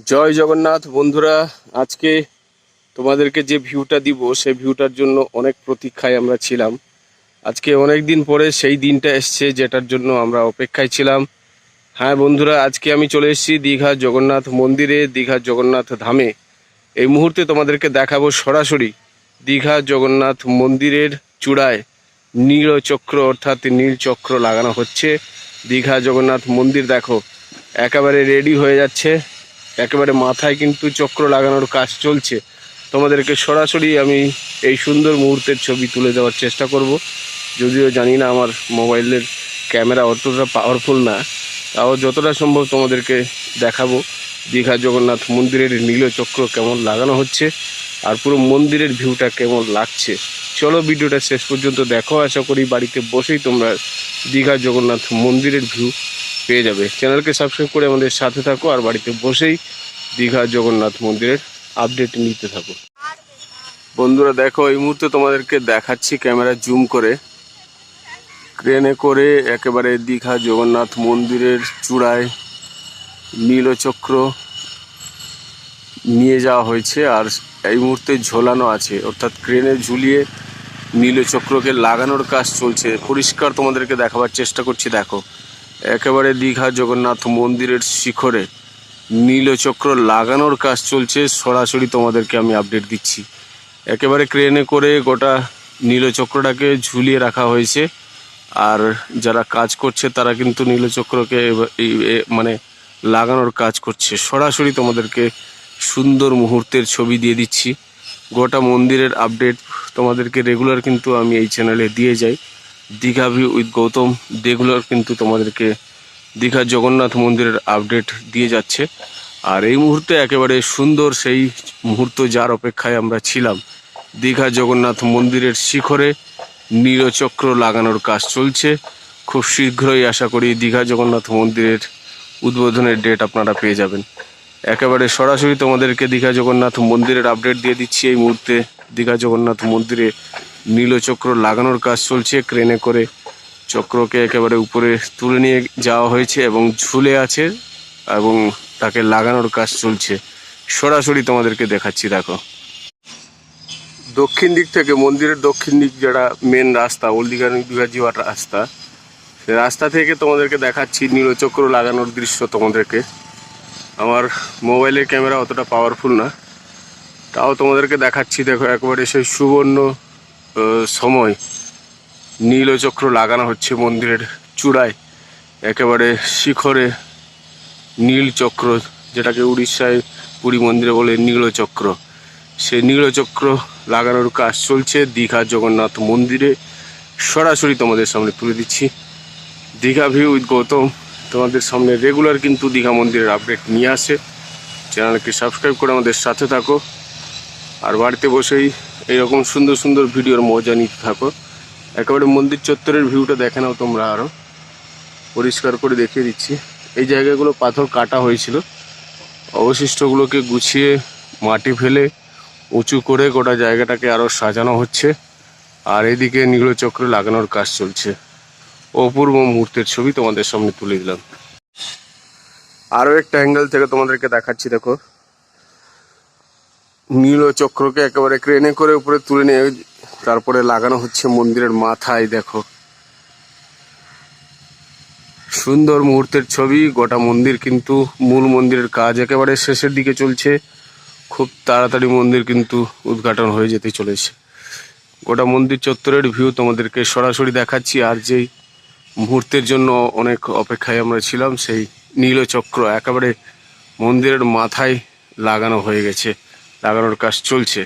জয় জগন্নাথ বন্ধুরা। আজকে তোমাদেরকে যে ভিউটা দিব সেই ভিউটার জন্য অনেক প্রতীক্ষায় আমরা ছিলাম। আজকে অনেক দিন পরে সেই দিনটা এসছে যেটার জন্য আমরা অপেক্ষায় ছিলাম। হ্যাঁ বন্ধুরা, আজকে আমি চলে এসেছি দীঘা জগন্নাথ মন্দিরে, দীঘা জগন্নাথ ধামে। এই মুহূর্তে তোমাদেরকে দেখাবো সরাসরি দীঘা জগন্নাথ মন্দিরের চূড়ায় নীলচক্র অর্থাৎ নীলচক্র লাগানো হচ্ছে। দীঘা জগন্নাথ মন্দির দেখো একেবারে রেডি হয়ে যাচ্ছে, একেবারে মাথায় কিন্তু চক্র লাগানোর কাজ চলছে। তোমাদেরকে সরাসরি আমি এই সুন্দর মুহূর্তের ছবি তুলে দেওয়ার চেষ্টা করব। যদিও জানি না আমার মোবাইলের ক্যামেরা অতটা পাওয়ারফুল না, তাও যতটা সম্ভব তোমাদেরকে দেখাবো দীঘা জগন্নাথ মন্দিরের নীলচক্র কেমন লাগানো হচ্ছে আর পুরো মন্দিরের ভিউটা কেমন লাগছে। চলো ভিডিওটা শেষ পর্যন্ত দেখো, আশা করি বাড়িতে বসেই তোমরা দীঘা জগন্নাথ মন্দিরের ভিউ পেয়ে যাবে। চ্যানেলকে সাবস্ক্রাইব করে আমাদের সাথে থাকো আর বাড়িতে বসেই দীঘা জগন্নাথ মন্দিরের আপডেট নিতে থাকো। বন্ধুরা দেখো, এই মুহূর্তে তোমাদেরকে দেখাচ্ছি ক্যামেরা জুম করে, ক্রেনে করে একেবারে দীঘা জগন্নাথ মন্দিরের চূড়ায় নীলচক্র নিয়ে যাওয়া হয়েছে আর এই মুহূর্তে ঝোলানো আছে, অর্থাৎ ক্রেনে ঝুলিয়ে নীলচক্রকে লাগানোর কাজ চলছে। পরিষ্কার তোমাদেরকে দেখাবার চেষ্টা করছি। দেখো একেবারে দীঘা জগন্নাথ মন্দিরের শিখরে নীলচক্র লাগানোর কাজ চলছে, সরাসরি তোমাদেরকে আমি আপডেট দিচ্ছি। একেবারে ক্রেনে করে গোটা নীলচক্রটাকে ঝুলিয়ে রাখা হয়েছে আর যারা কাজ করছে তারা কিন্তু নীলচক্রকে মানে লাগানোর কাজ করছে। সরাসরি তোমাদেরকে সুন্দর মুহূর্তের ছবি দিয়ে দিচ্ছি। গোটা মন্দিরের আপডেট তোমাদেরকে রেগুলার কিন্তু আমি এই চ্যানেলে দিয়ে যাই। Digha view with Gautam regular কিন্তু তোমাদেরকে দীঘা জগন্নাথ মন্দিরের আপডেট দিয়ে যাচ্ছে। আর এই মুহূর্তে একেবারে সুন্দর সেই মুহূর্ত যার অপেক্ষায় আমরা ছিলাম, দীঘা জগন্নাথ মন্দিরের শিখরে নীলচক্র লাগানোর কাজ চলছে। খুব শীঘ্রই আশা করি দীঘা জগন্নাথ মন্দিরের উদ্বোধনের ডেট আপনারা পেয়ে যাবেন। একেবারে সরাসরি তোমাদেরকে দীঘা জগন্নাথ মন্দিরের আপডেট দিয়ে দিচ্ছি। এই মুহূর্তে দীঘা জগন্নাথ মন্দিরে নীলচক্র লাগানোর কাজ চলছে। ক্রেনে করে চক্রকে একেবারে উপরে তুলে নিয়ে যাওয়া হয়েছে এবং ঝুলে আছে এবং তাকে লাগানোর কাজ চলছে। সরাসরি তোমাদেরকে দেখাচ্ছি। দেখো দক্ষিণ দিক থেকে মন্দিরের দক্ষিণ দিক যেটা মেন রাস্তা, ওল্ড দীঘা দীঘা যাওয়ার রাস্তা, সেই রাস্তা থেকে তোমাদেরকে দেখাচ্ছি নীলচক্র লাগানোর দৃশ্য। তোমাদেরকে আমার মোবাইলের ক্যামেরা অতটা পাওয়ারফুল না, তাও তোমাদেরকে দেখাচ্ছি। দেখো একেবারে সেই সুবর্ণ সময় নীলচক্র লাগানো হচ্ছে মন্দিরের চূড়ায়, একেবারে শিখরে নীলচক্র, যেটাকে উড়িষ্যায় পুরী মন্দিরে বলে নীলচক্র, সেই নীলচক্র লাগানোর কাজ চলছে দীঘা জগন্নাথ মন্দিরে। সরাসরি তোমাদের সামনে তুলে দিচ্ছি। দীঘা ভিউ উইথ গৌতম তোমাদের সামনে রেগুলার কিন্তু দীঘা মন্দিরের আপডেট নিয়ে আসে। চ্যানেলকে সাবস্ক্রাইব করে আমাদের সাথে থাকো আর বাড়িতে বসেই এইরকম সুন্দর সুন্দর ভিডিওর মজা নিতে থাকো। একেবারে মন্দির চত্বরের ভিউটা দেখে নাও তোমরা, আরও পরিষ্কার করে দেখিয়ে দিচ্ছি। এই জায়গাগুলো পাথর কাটা হয়েছিল, অবশিষ্টগুলোকে গুছিয়ে মাটি ফেলে উঁচু করে গোটা জায়গাটাকে আরও সাজানো হচ্ছে আর এদিকে নীলচক্র লাগানোর কাজ চলছে। অপূর্ব মুহূর্তের ছবি তোমাদের সামনে তুলে দিলাম। আরও একটা অ্যাঙ্গেল থেকে তোমাদেরকে দেখাচ্ছি। দেখো নীলচক্রকে একেবারে ক্রেনে করে উপরে তুলে নিয়ে তারপরে লাগানো হচ্ছে মন্দিরের মাথায়। দেখো সুন্দর মুহূর্তের ছবি। গোটা মন্দির কিন্তু মূল মন্দিরের কাজ একেবারে শেষের দিকে চলছে, খুব তাড়াতাড়ি মন্দির কিন্তু উদ্ঘাটন হয়ে যেতে চলেছে। গোটা মন্দির চত্বরের ভিউ তোমাদেরকে সরাসরি দেখাচ্ছি। আর যেই মুহূর্তের জন্য অনেক অপেক্ষায় আমরা ছিলাম, সেই নীলচক্র একেবারে মন্দিরের মাথায় লাগানো হয়ে গেছে, লাগানোর কাজ চলছে।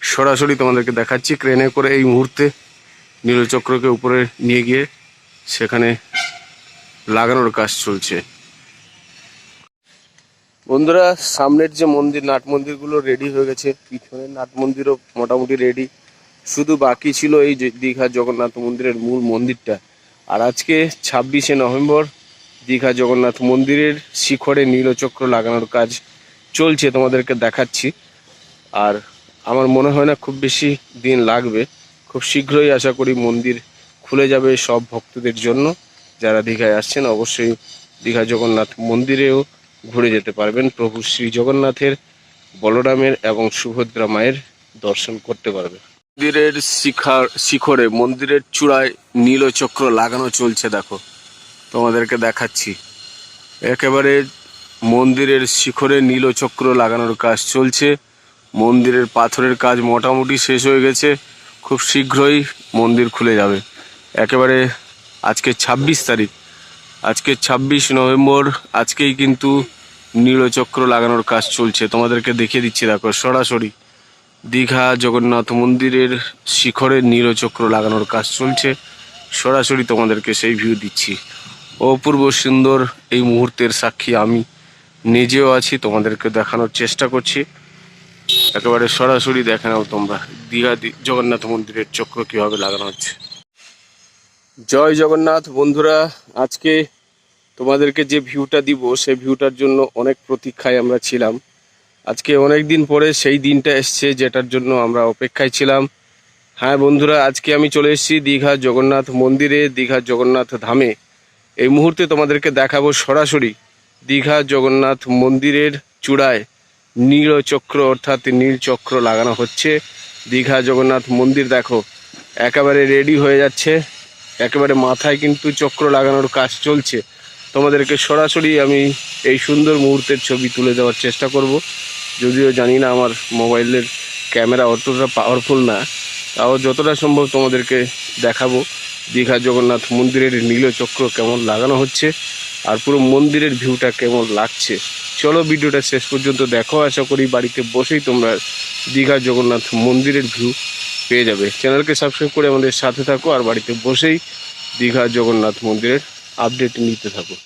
সরাসরি তোমাদেরকে দেখাচ্ছি ক্রেনে করে এই মুহূর্তে নীলচক্রকে উপরে নিয়ে গিয়ে সেখানে লাগানোর কাজ চলছে। বন্ধুরা সামনের যে মন্দির, নাট মন্দিরগুলো রেডি হয়ে গেছে, পিছনের নাট মন্দিরও মোটামুটি রেডি। শুধু বাকি ছিল এই দীঘা জগন্নাথ মন্দিরের মূল মন্দিরটা। আর আজকে 26শে নভেম্বর দীঘা জগন্নাথ মন্দিরের শিখরে নীলচক্র লাগানোর কাজ চলছে, তোমাদেরকে দেখাচ্ছি। আর আমার মনে হয় না খুব বেশি দিন লাগবে, খুব শীঘ্রই আশা করি মন্দির খুলে যাবে সব ভক্তদের জন্য। যারা দীঘায় আসছেন অবশ্যই দীঘা জগন্নাথ মন্দিরেও ঘুরে যেতে পারবেন। প্রভু শ্রী জগন্নাথের, বলরামের এবং সুভদ্রা মায়ের দর্শন করতে পারবেন। মন্দিরের শিখরে, মন্দিরের চূড়ায় নীলচক্র লাগানো চলছে, দেখো তোমাদেরকে দেখাচ্ছি। একেবারে মন্দিরের শিখরে নীলচক্র লাগানোর কাজ চলছে। মন্দিরের পাথরের কাজ মোটামুটি শেষ হয়ে গেছে, খুব শীঘ্রই মন্দির খুলে যাবে। একেবারে আজকে 26 তারিখ, আজকে 26 নভেম্বর, আজকেই কিন্তু নীলচক্র লাগানোর কাজ চলছে। তোমাদেরকে দেখিয়ে দিচ্ছি, দেখো সরাসরি দীঘা জগন্নাথ মন্দিরের শিখরে নীলচক্র লাগানোর কাজ চলছে। সরাসরি তোমাদেরকে সেই ভিউ দিচ্ছি। অপূর্ব সুন্দর এই মুহূর্তের সাক্ষী আমি নিজেও আছি, তোমাদেরকে দেখানোর চেষ্টা করছি। একেবারে সরাসরি দেখে নাও তোমরা দীঘা জগন্নাথ মন্দিরের চক্র কিভাবে লাগানো হচ্ছে। জয় জগন্নাথ বন্ধুরা, আজকে তোমাদেরকে যে ভিউটা দিব সেই ভিউটার জন্য অনেক প্রতীক্ষায় আমরা ছিলাম। আজকে অনেক দিন পরে সেই দিনটা এসছে যেটার জন্য আমরা অপেক্ষায় ছিলাম। হ্যাঁ বন্ধুরা, আজকে আমি চলে এসেছি দীঘা জগন্নাথ মন্দিরে, দীঘা জগন্নাথ ধামে। এই মুহূর্তে তোমাদেরকে দেখাবো সরাসরি দীঘা জগন্নাথ মন্দিরের চূড়ায় নীলচক্র, অর্থাৎ নীলচক্র লাগানো হচ্ছে। দীঘা জগন্নাথ মন্দির দেখো একেবারে রেডি হয়ে যাচ্ছে, একেবারে মাথায় কিন্তু চক্র লাগানোর কাজ চলছে। তোমাদেরকে সরাসরি আমি এই সুন্দর মুহূর্তের ছবি তুলে দেওয়ার চেষ্টা করব। যদিও জানি না আমার মোবাইলের ক্যামেরা অতটা পাওয়ারফুল না, তাও যতটা সম্ভব তোমাদেরকে দেখাবো দীঘা জগন্নাথ মন্দিরের নীলচক্র কেমন লাগানো হচ্ছে আর পুরো মন্দিরের ভিউটা কেমন লাগছে। চলো ভিডিওটা শেষ পর্যন্ত দেখো, আশা করি বাড়িতে বসেই তোমরা দীঘা জগন্নাথ মন্দিরের ভিউ পেয়ে যাবে। চ্যানেলকে সাবস্ক্রাইব করে আমাদের সাথে থাকো আর বাড়িতে বসেই দীঘা জগন্নাথ মন্দিরের আপডেট নিতে থাকো।